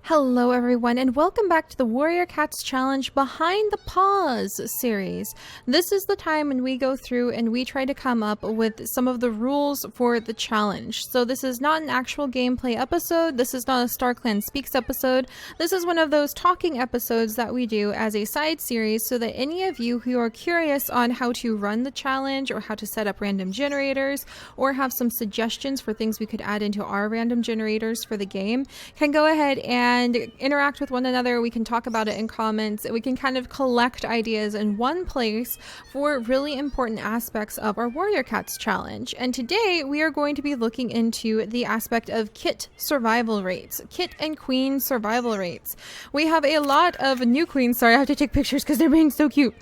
Hello everyone, and welcome back to the Warrior Cats Challenge Behind-the-Paws series. This is the time when we go through and we try to come up with some of the rules for the challenge. So this is not an actual gameplay episode, this is not a StarClan Speaks episode, this is one of those talking episodes that we do as a side series so that any of you who are curious on how to run the challenge or how to set up random generators or have some suggestions for things we could add into our random generators for the game can go ahead and interact with one another. We can talk about it in comments. We can kind of collect ideas in one place for really important aspects of our Warrior Cats challenge. And today we are going to be looking into the aspect of kit survival rates, kit and queen survival rates. We have a lot of new queens. Sorry, I have to take pictures because they're being so cute.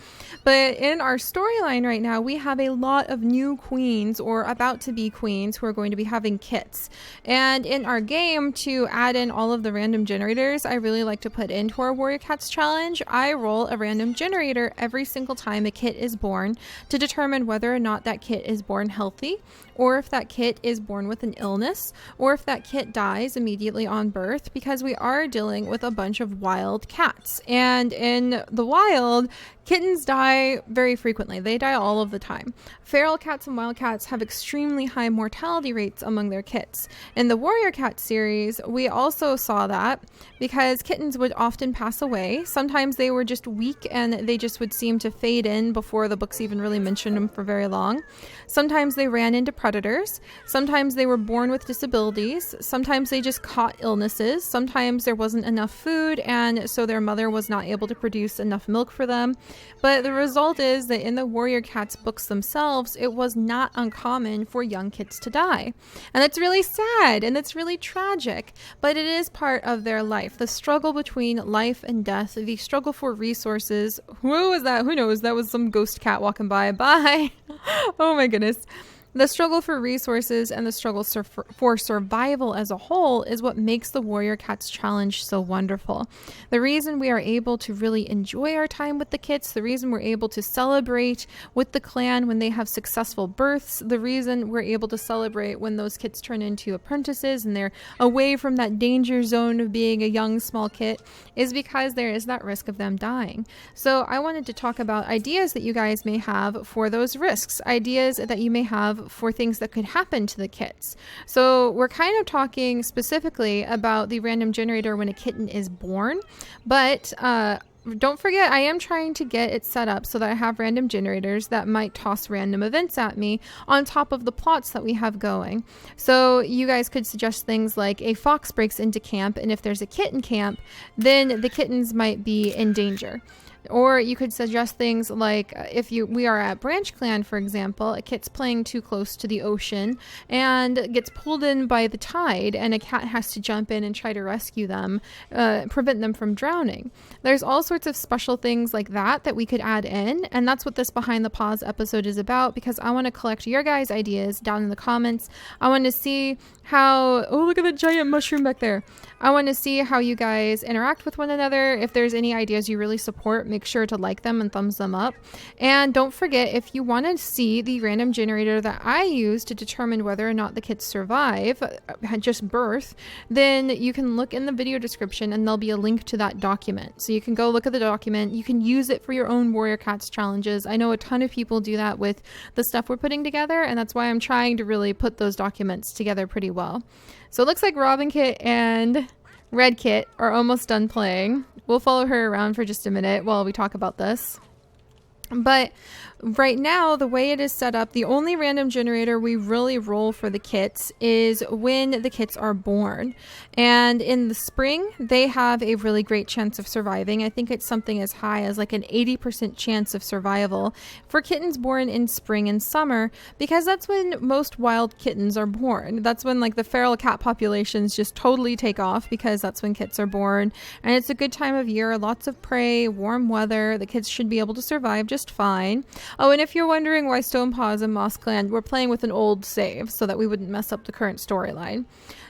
But in our storyline right now, we have a lot of new queens or about to be queens who are going to be having kits. And in our game, to add in all of the random generators I really like to put into our Warrior Cats challenge, I roll a random generator every single time a kit is born to determine whether or not that kit is born healthy, or if that kit is born with an illness, or if that kit dies immediately on birth, because we are dealing with a bunch of wild cats. And in the wild, kittens die very frequently. They die all of the time. Feral cats and wild cats have extremely high mortality rates among their kits. In the Warrior Cat series, we also saw that because kittens would often pass away. Sometimes they were just weak and they just would seem to fade in before the books even really mentioned them for very long. Sometimes they ran into predators. Sometimes they were born with disabilities. Sometimes they just caught illnesses. Sometimes there wasn't enough food and so their mother was not able to produce enough milk for them. But the result is that in the Warrior Cats books themselves, it was not uncommon for young kits to die. And it's really sad and it's really tragic, but it is part of their life. The struggle between life and death, the struggle for resources. Who was that? Who knows? That was some ghost cat walking by. Bye. Oh my goodness. The struggle for resources and the struggle for survival as a whole is what makes the Warrior Cats challenge so wonderful. The reason we are able to really enjoy our time with the kits, the reason we're able to celebrate with the clan when they have successful births, the reason we're able to celebrate when those kits turn into apprentices and they're away from that danger zone of being a young small kit is because there is that risk of them dying. So I wanted to talk about ideas that you guys may have for those risks, ideas that you may have for things that could happen to the kits. So we're kind of talking specifically about the random generator when a kitten is born, but don't forget, I am trying to get it set up so that I have random generators that might toss random events at me on top of the plots that we have going. So you guys could suggest things like a fox breaks into camp, and if there's a kitten camp, then the kittens might be in danger. Or you could suggest things like if we are at Branch Clan, for example, a kit's playing too close to the ocean and gets pulled in by the tide and a cat has to jump in and try to rescue them, prevent them from drowning. There's all sorts of special things like that we could add in, and that's what this Behind the Paws episode is about, because I want to collect your guys' ideas down in the comments. I want to see how, oh, look at the giant mushroom back there. I want to see how you guys interact with one another. If there's any ideas you really support, make sure to like them and thumbs them up. And don't forget, if you want to see the random generator that I use to determine whether or not the kits survive, just birth, then you can look in the video description and there'll be a link to that document. So you can go look at the document. You can use it for your own Warrior Cats challenges. I know a ton of people do that with the stuff we're putting together, and that's why I'm trying to really put those documents together pretty well. So it looks like Robin Kit and Red Kit are almost done playing. We'll follow her around for just a minute while we talk about this. But right now, the way it is set up, the only random generator we really roll for the kits is when the kits are born. And in the spring, they have a really great chance of surviving. I think it's something as high as like an 80% chance of survival for kittens born in spring and summer, because that's when most wild kittens are born. That's when like the feral cat populations just totally take off, because that's when kits are born. And it's a good time of year, lots of prey, warm weather. The kids should be able to survive just fine. Oh, and if you're wondering why Stonepaws and Moss Clan, we're playing with an old save so that we wouldn't mess up the current storyline.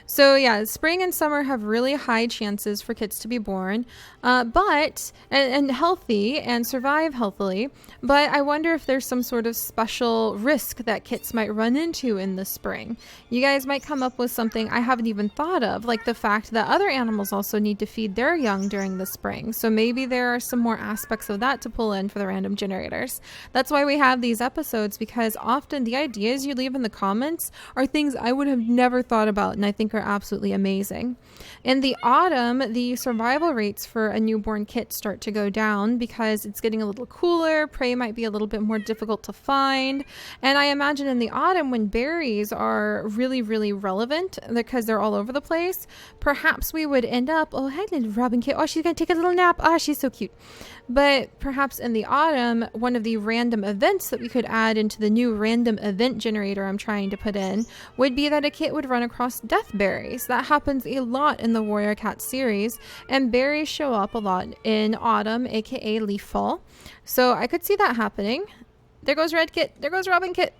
So yeah, spring and summer have really high chances for kits to be born, and healthy and survive healthily. But I wonder if there's some sort of special risk that kits might run into in the spring. You guys might come up with something I haven't even thought of, like the fact that other animals also need to feed their young during the spring. So maybe there are some more aspects of that to pull in for the random generators. That's why we have these episodes, because often the ideas you leave in the comments are things I would have never thought about and I think are absolutely amazing. In the autumn, the survival rates for a newborn kit start to go down because it's getting a little cooler, prey might be a little bit more difficult to find, and I imagine in the autumn when berries are really, really relevant because they're all over the place, perhaps we would end up, oh, hi little robin kit, oh, she's gonna take a little nap, oh, she's so cute. But perhaps in the autumn, one of the random events that we could add into the new random event generator I'm trying to put in would be that a kit would run across death berries. That happens a lot in the Warrior Cat series, and berries show up a lot in autumn, aka leaf fall. So I could see that happening. There goes Red Kit, there goes Robin Kit.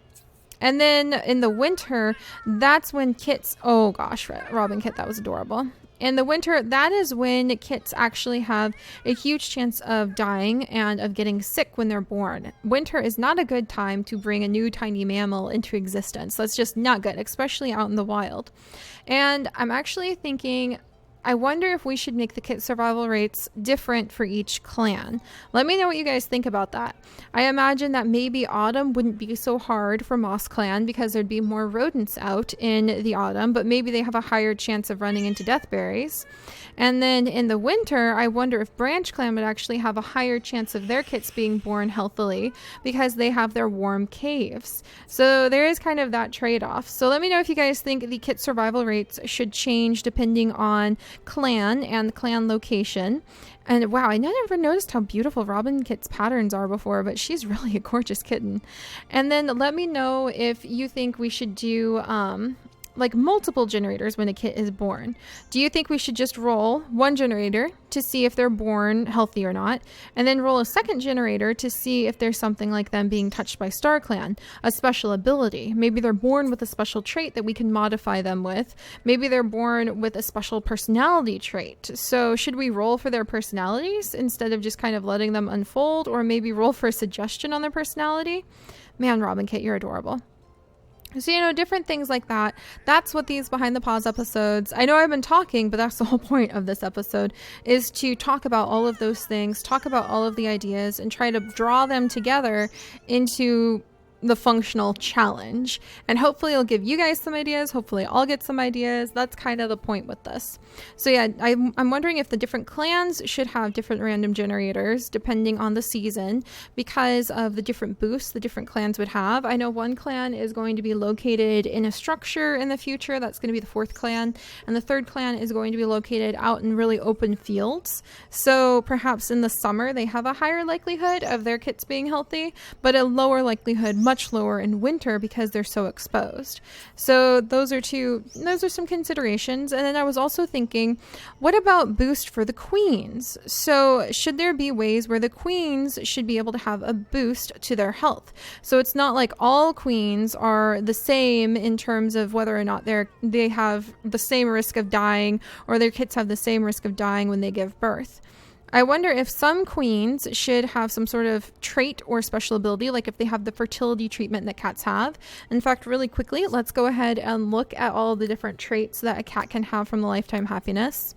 And then in the winter, that's when kits, oh gosh, Robin Kit, that was adorable. In the winter, that is when kits actually have a huge chance of dying and of getting sick when they're born. Winter is not a good time to bring a new tiny mammal into existence. That's just not good, especially out in the wild. And I'm actually thinking, I wonder if we should make the kit survival rates different for each clan. Let me know what you guys think about that. I imagine that maybe autumn wouldn't be so hard for Moss Clan because there'd be more rodents out in the autumn, but maybe they have a higher chance of running into deathberries. And then in the winter, I wonder if Branch Clan would actually have a higher chance of their kits being born healthily because they have their warm caves. So there is kind of that trade-off. So let me know if you guys think the kit survival rates should change depending on clan and clan location. And wow, I never noticed how beautiful Robin Kit's patterns are before, but she's really a gorgeous kitten. And then let me know if you think we should do like multiple generators when a kit is born. Do you think we should just roll one generator to see if they're born healthy or not, and then roll a second generator to see if there's something like them being touched by Star Clan, a special ability? Maybe they're born with a special trait that we can modify them with. Maybe they're born with a special personality trait. So should we roll for their personalities instead of just kind of letting them unfold, or maybe roll for a suggestion on their personality? Man, Robin Kit, you're adorable. So, you know, different things like that. That's what these Behind the Paws episodes, I know I've been talking, but that's the whole point of this episode, is to talk about all of those things, talk about all of the ideas, and try to draw them together into the functional challenge. And hopefully it'll give you guys some ideas. Hopefully I'll get some ideas. That's kind of the point with this. So yeah, I'm wondering if the different clans should have different random generators depending on the season because of the different boosts the different clans would have. I know one clan is going to be located in a structure in the future. That's going to be the fourth clan. And the third clan is going to be located out in really open fields. So perhaps in the summer they have a higher likelihood of their kits being healthy, but a lower likelihood, much lower in winter because they're so exposed. So those are some considerations. And then I was also thinking, what about boost for the queens? So should there be ways where the queens should be able to have a boost to their health? So it's not like all queens are the same in terms of whether or not they have the same risk of dying or their kits have the same risk of dying when they give birth. I wonder if some queens should have some sort of trait or special ability, like if they have the fertility treatment that cats have. In fact, really quickly, let's go ahead and look at all the different traits that a cat can have from the Lifetime Happiness.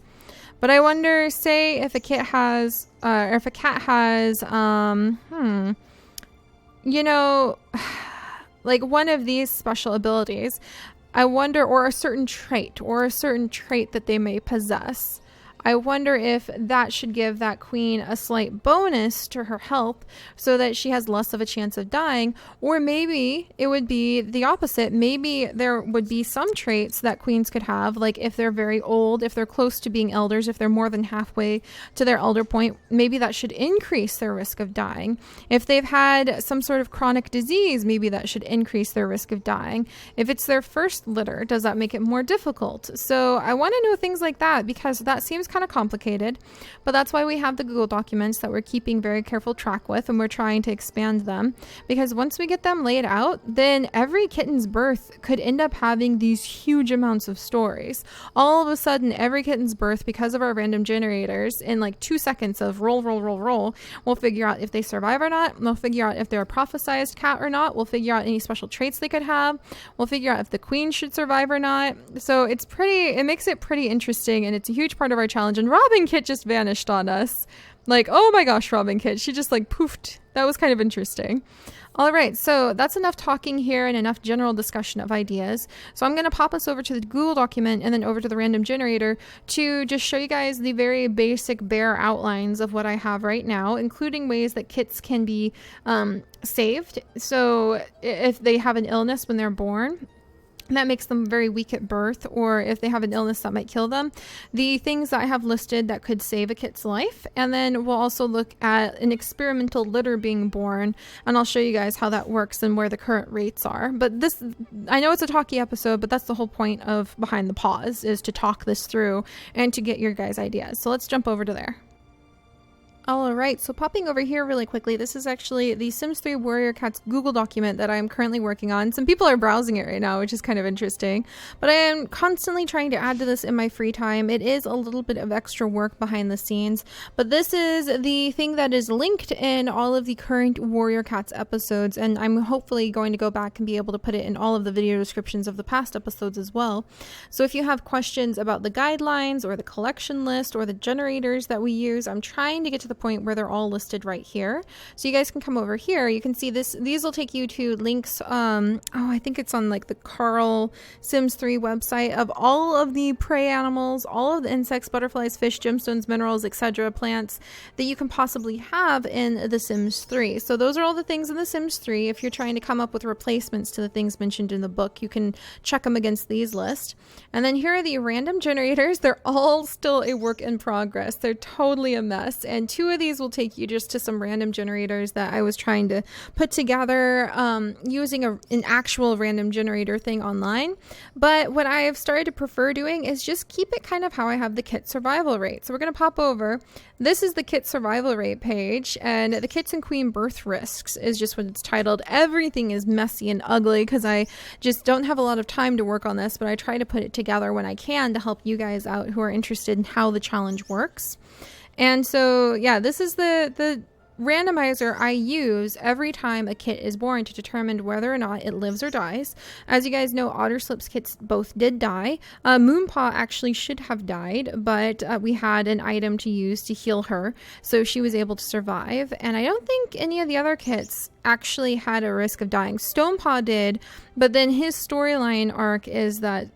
But I wonder, say, if a cat has, you know, like one of these special abilities, I wonder, or a certain trait that they may possess. I wonder if that should give that queen a slight bonus to her health so that she has less of a chance of dying. Or maybe it would be the opposite. Maybe there would be some traits that queens could have, like if they're very old, if they're close to being elders, if they're more than halfway to their elder point, maybe that should increase their risk of dying. If they've had some sort of chronic disease, maybe that should increase their risk of dying. If it's their first litter, does that make it more difficult? So I want to know things like that because that seems it's kind of complicated, but that's why we have the Google documents that we're keeping very careful track with, and we're trying to expand them, because once we get them laid out, then every kitten's birth could end up having these huge amounts of stories. All of a sudden, every kitten's birth, because of our random generators, in like 2 seconds of roll, we'll figure out if they survive or not. We'll figure out if they're a prophesized cat or not. We'll figure out any special traits they could have. We'll figure out if the queen should survive or not. So it makes it pretty interesting, and it's a huge part of our challenge. And Robin Kit just vanished on us. Like, oh my gosh, Robin Kit. She just like poofed. That was kind of interesting. All right, so that's enough talking here and enough general discussion of ideas. So I'm going to pop us over to the Google document and then over to the random generator to just show you guys the very basic bare outlines of what I have right now, including ways that kits can be saved. So if they have an illness when they're born, that makes them very weak at birth, or if they have an illness that might kill them, the things that I have listed that could save a kit's life. And then we'll also look at an experimental litter being born, and I'll show you guys how that works and where the current rates are. But this, I know it's a talky episode, but that's the whole point of Behind the Paws, is to talk this through and to get your guys' ideas. So let's jump over to there. All right, so popping over here really quickly, this is actually the Sims 3 Warrior Cats Google document that I'm currently working on. Some people are browsing it right now, which is kind of interesting, but I am constantly trying to add to this in my free time. It is a little bit of extra work behind the scenes, but this is the thing that is linked in all of the current Warrior Cats episodes, and I'm hopefully going to go back and be able to put it in all of the video descriptions of the past episodes as well. So if you have questions about the guidelines or the collection list or the generators that we use, I'm trying to get to the point where they're all listed right here. So you guys can come over here. You can see this. These will take you to links. I think it's on like the Carl Sims 3 website of all of the prey animals, all of the insects, butterflies, fish, gemstones, minerals, etc., plants that you can possibly have in The Sims 3. So those are all the things in The Sims 3. If you're trying to come up with replacements to the things mentioned in the book, you can check them against these lists. And then here are the random generators. They're all still a work in progress. They're totally a mess. And two of these will take you just to some random generators that I was trying to put together using an actual random generator thing online. But what I have started to prefer doing is just keep it kind of how I have the kit survival rate. So we're going to pop over. This is the kit survival rate page, and the kits and queen birth risks is just what it's titled. Everything is messy and ugly because I just don't have a lot of time to work on this, but I try to put it together when I can to help you guys out who are interested in how the challenge works. And so, yeah, this is the randomizer I use every time a kit is born to determine whether or not it lives or dies. As you guys know, Otterslip's kits both did die. Moonpaw actually should have died, but we had an item to use to heal her, so she was able to survive. And I don't think any of the other kits actually had a risk of dying. Stonepaw did, but then his storyline arc is that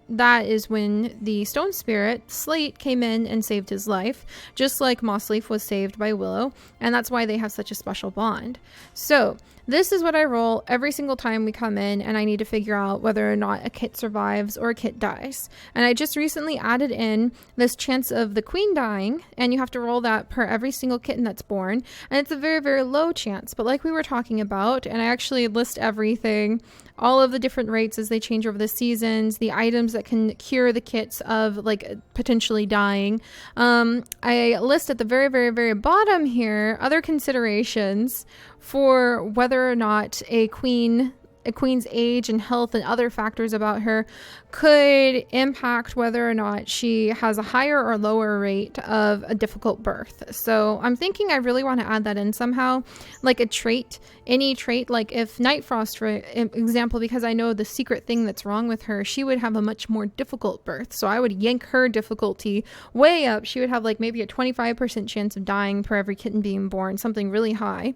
is when the stone spirit Slate came in and saved his life, just like Mossleaf was saved by Willow, and that's why they have such a special bond. So this is what I roll every single time we come in and I need to figure out whether or not a kit survives or a kit dies. And I just recently added in this chance of the queen dying, and you have to roll that per every single kitten that's born. And it's a very, very low chance, but like we were talking about, and I actually list everything, all of the different rates as they change over the seasons, the items that can cure the kits of like potentially dying. I list at the very, very, very bottom here other considerations for whether or not a queen's age and health and other factors about her could impact whether or not she has a higher or lower rate of a difficult birth. So I'm thinking I really want to add that in somehow, like a trait, any trait, like if Nightfrost, for example, because I know the secret thing that's wrong with her, she would have a much more difficult birth. So I would yank her difficulty way up. She would have like maybe a 25% chance of dying per every kitten being born, something really high.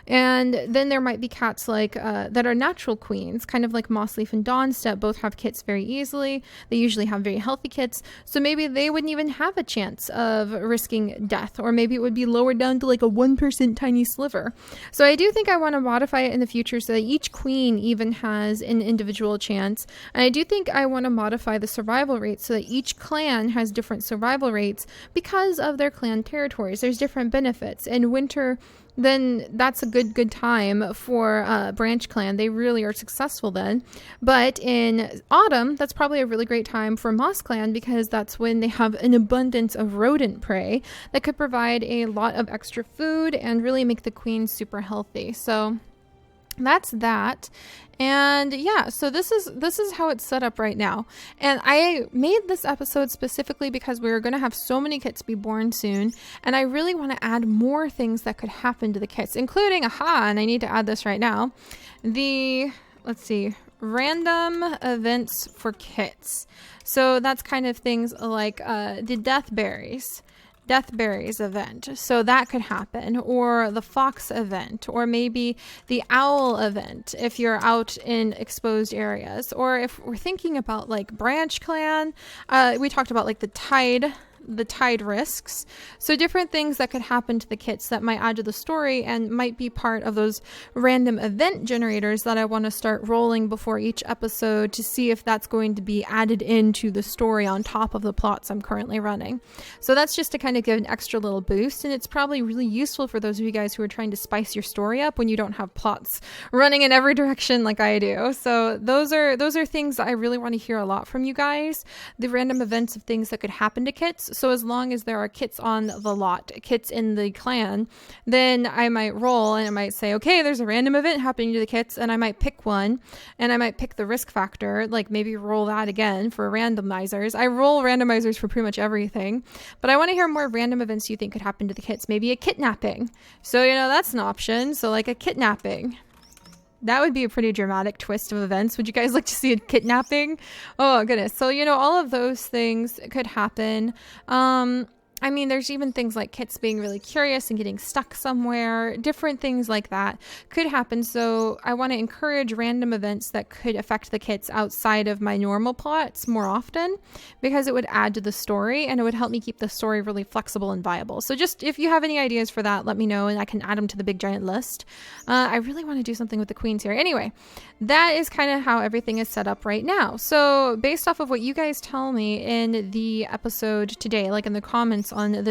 And then there might be cats like that are natural queens, kind of like Mossleaf and Dawnstep, both have kits very easily. They usually have very healthy kits, so maybe they wouldn't even have a chance of risking death, or maybe it would be lowered down to like a 1% tiny sliver. So I do think I want to modify it in the future so that each queen even has an individual chance, and I do think I want to modify the survival rate so that each clan has different survival rates because of their clan territories. There's different benefits. In winter, then that's a good time for Branch Clan. They really are successful then. But in autumn, that's probably a really great time for Moss Clan because that's when they have an abundance of rodent prey that could provide a lot of extra food and really make the queen super healthy. So that's that. And yeah, so this is how it's set up right now. And I made this episode specifically because we were going to have so many kits be born soon, and I really want to add more things that could happen to the kits, including and I need to add this right now, let's see, random events for kits. So that's kind of things like the death berries event. So that could happen, or the fox event, or maybe the owl event if you're out in exposed areas, or if we're thinking about like branch clan, we talked about like the tide risks. So different things that could happen to the kits that might add to the story and might be part of those random event generators that I want to start rolling before each episode to see if that's going to be added into the story on top of the plots I'm currently running. So that's just to kind of give an extra little boost, and it's probably really useful for those of you guys who are trying to spice your story up when you don't have plots running in every direction like I do. So those are things that I really want to hear a lot from you guys, the random events of things that could happen to kits. So as long as there are kits on the lot, kits in the clan, then I might roll and I might say, okay, there's a random event happening to the kits, and I might pick one, and I might pick the risk factor, like maybe roll that again for randomizers. I roll randomizers for pretty much everything, but I want to hear more random events you think could happen to the kits. Maybe a kidnapping. So, that's an option. So like a kidnapping. That would be a pretty dramatic twist of events. Would you guys like to see a kidnapping? Oh, goodness. So, all of those things could happen. I mean, there's even things like kits being really curious and getting stuck somewhere. Different things like that could happen. So I want to encourage random events that could affect the kits outside of my normal plots more often, because it would add to the story and it would help me keep the story really flexible and viable. So just if you have any ideas for that, let me know and I can add them to the big giant list. I really want to do something with the queens here. Anyway, that is kind of how everything is set up right now. So based off of what you guys tell me in the episode today, like in the comments on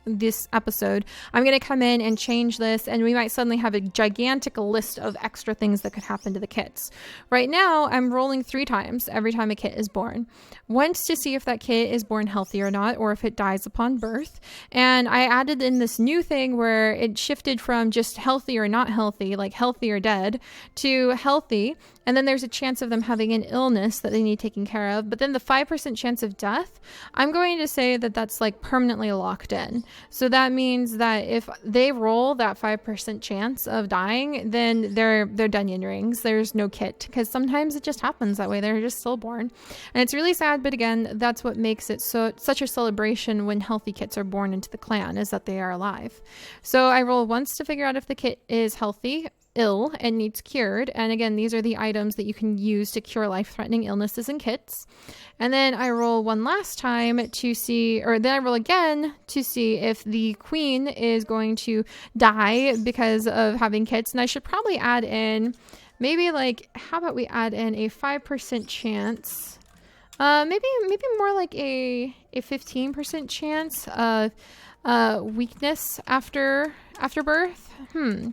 this episode, I'm going to come in and change this, and we might suddenly have a gigantic list of extra things that could happen to the kits. Right now, I'm rolling 3 times every time a kit is born. Once to see if that kit is born healthy or not, or if it dies upon birth. And I added in this new thing where it shifted from just healthy or not healthy, like healthy or dead, to healthy. And then there's a chance of them having an illness that they need taken care of. But then the 5% chance of death, I'm going to say that that's like permanently locked in. So that means that if they roll that 5% chance of dying, then they're Dunyan rings. There's no kit, because sometimes it just happens that way. They're just stillborn. And it's really sad, but again, that's what makes it such a celebration when healthy kits are born into the clan, is that they are alive. So I roll once to figure out if the kit is healthy, ill, and needs cured. And again, these are the items that you can use to cure life-threatening illnesses in kits. And then I roll one last time to see, or then I roll again to see if the queen is going to die because of having kits. And I should probably add in maybe how about we add in a 5% chance, maybe more like a 15% chance of weakness after birth.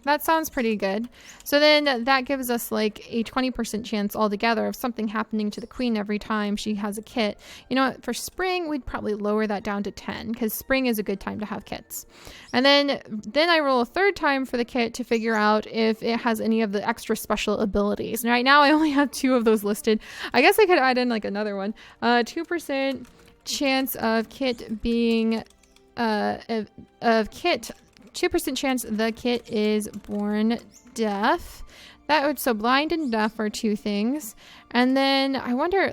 That sounds pretty good. So then that gives us like a 20% chance altogether of something happening to the queen every time she has a kit. You know what? For spring, we'd probably lower that down to 10, because spring is a good time to have kits. And then I roll a 3rd time for the kit to figure out if it has any of the extra special abilities. And right now I only have 2 of those listed. I guess I could add in like another one. 2% chance of kit being 2% chance the kit is born deaf. So blind and deaf are 2 things. And then I wonder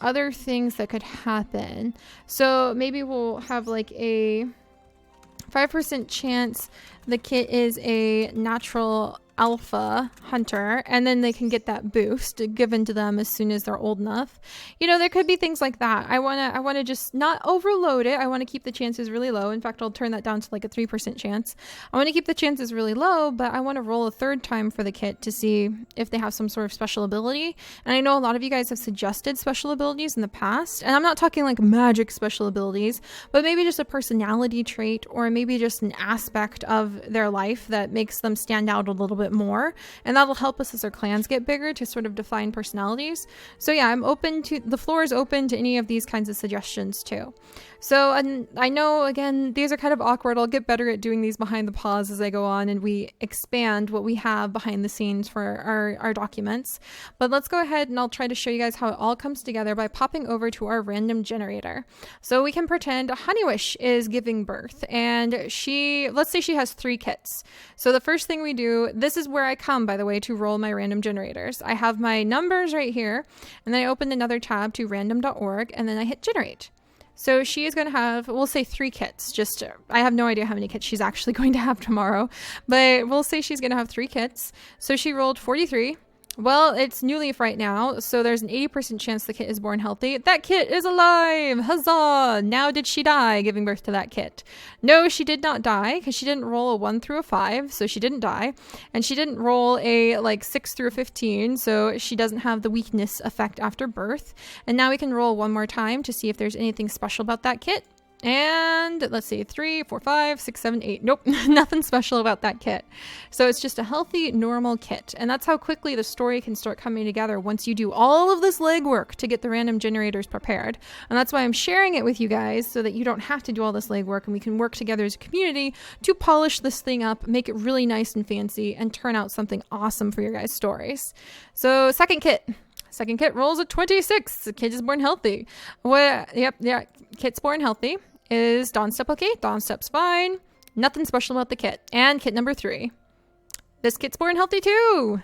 other things that could happen. So maybe we'll have like a 5% chance the kit is a natural alpha hunter, and then they can get that boost given to them as soon as they're old enough. There could be things like that. I want to just not overload it. I want to keep the chances really low. In fact, I'll turn that down to like a 3% chance. I want to keep the chances really low, but I want to roll a 3rd time for the kit to see if they have some sort of special ability. And I know a lot of you guys have suggested special abilities in the past, and I'm not talking like magic special abilities, but maybe just a personality trait, or maybe just an aspect of their life that makes them stand out a little bit bit more, and that'll help us as our clans get bigger to sort of define personalities. So yeah, the floor is open to any of these kinds of suggestions too. So, and I know, again, these are kind of awkward. I'll get better at doing these behind the paws as I go on and we expand what we have behind the scenes for our documents. But let's go ahead and I'll try to show you guys how it all comes together by popping over to our random generator. So we can pretend Honeywish is giving birth, and let's say she has 3 kits. So the first thing we do, this is where I come, by the way, to roll my random generators. I have my numbers right here, and then I open another tab to random.org, and then I hit generate. So she is going to have, we'll say 3 kits. I have no idea how many kits she's actually going to have tomorrow, but we'll say she's going to have 3 kits. So she rolled 43. Well, it's New Leaf right now, so there's an 80% chance the kit is born healthy. That kit is alive! Huzzah! Now did she die giving birth to that kit? No, she did not die, because she didn't roll a 1 through a 5, so she didn't die. And she didn't roll a 6 through a 15, so she doesn't have the weakness effect after birth. And now we can roll one more time to see if there's anything special about that kit. And let's see, 3, 4, 5, 6, 7, 8. Nope, nothing special about that kit. So it's just a healthy, normal kit. And that's how quickly the story can start coming together once you do all of this legwork to get the random generators prepared. And that's why I'm sharing it with you guys, so that you don't have to do all this legwork and we can work together as a community to polish this thing up, make it really nice and fancy, and turn out something awesome for your guys' stories. So second kit. Second kit rolls a 26. The kid is born healthy. Kit's born healthy. Is Dawnstep okay? Dawnstep's fine. Nothing special about the kit. And kit number 3. This kit's born healthy too.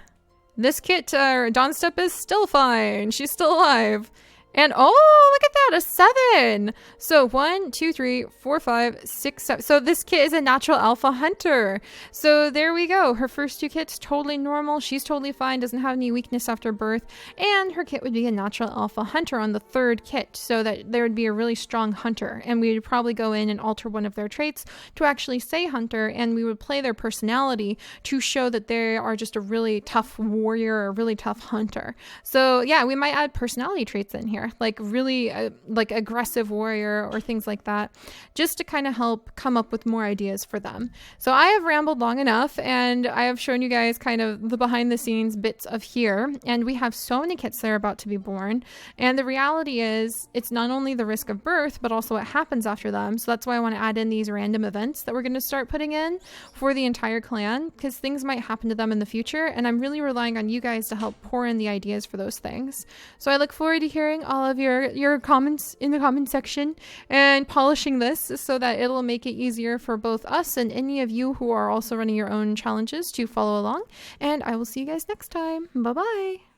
This kit, Dawnstep, is still fine. She's still alive. And oh, look at that, a 7. So 1, 2, 3, 4, 5, 6, 7. So this kit is a natural alpha hunter. So there we go. Her first 2 kits, totally normal. She's totally fine, doesn't have any weakness after birth. And her kit would be a natural alpha hunter on the 3rd kit, so that there would be a really strong hunter. And we would probably go in and alter one of their traits to actually say hunter, and we would play their personality to show that they are just a really tough warrior or a really tough hunter. So yeah, we might add personality traits in here, like really like aggressive warrior or things like that, just to kind of help come up with more ideas for them. So I have rambled long enough, and I have shown you guys kind of the behind the scenes bits of here, and we have so many kits that are about to be born. And the reality is, it's not only the risk of birth, but also what happens after them. So that's why I want to add in these random events that we're going to start putting in for the entire clan, because things might happen to them in the future, and I'm really relying on you guys to help pour in the ideas for those things. So I look forward to hearing all of your comments in the comment section and polishing this so that it'll make it easier for both us and any of you who are also running your own challenges to follow along. And I will see you guys next time. Bye bye.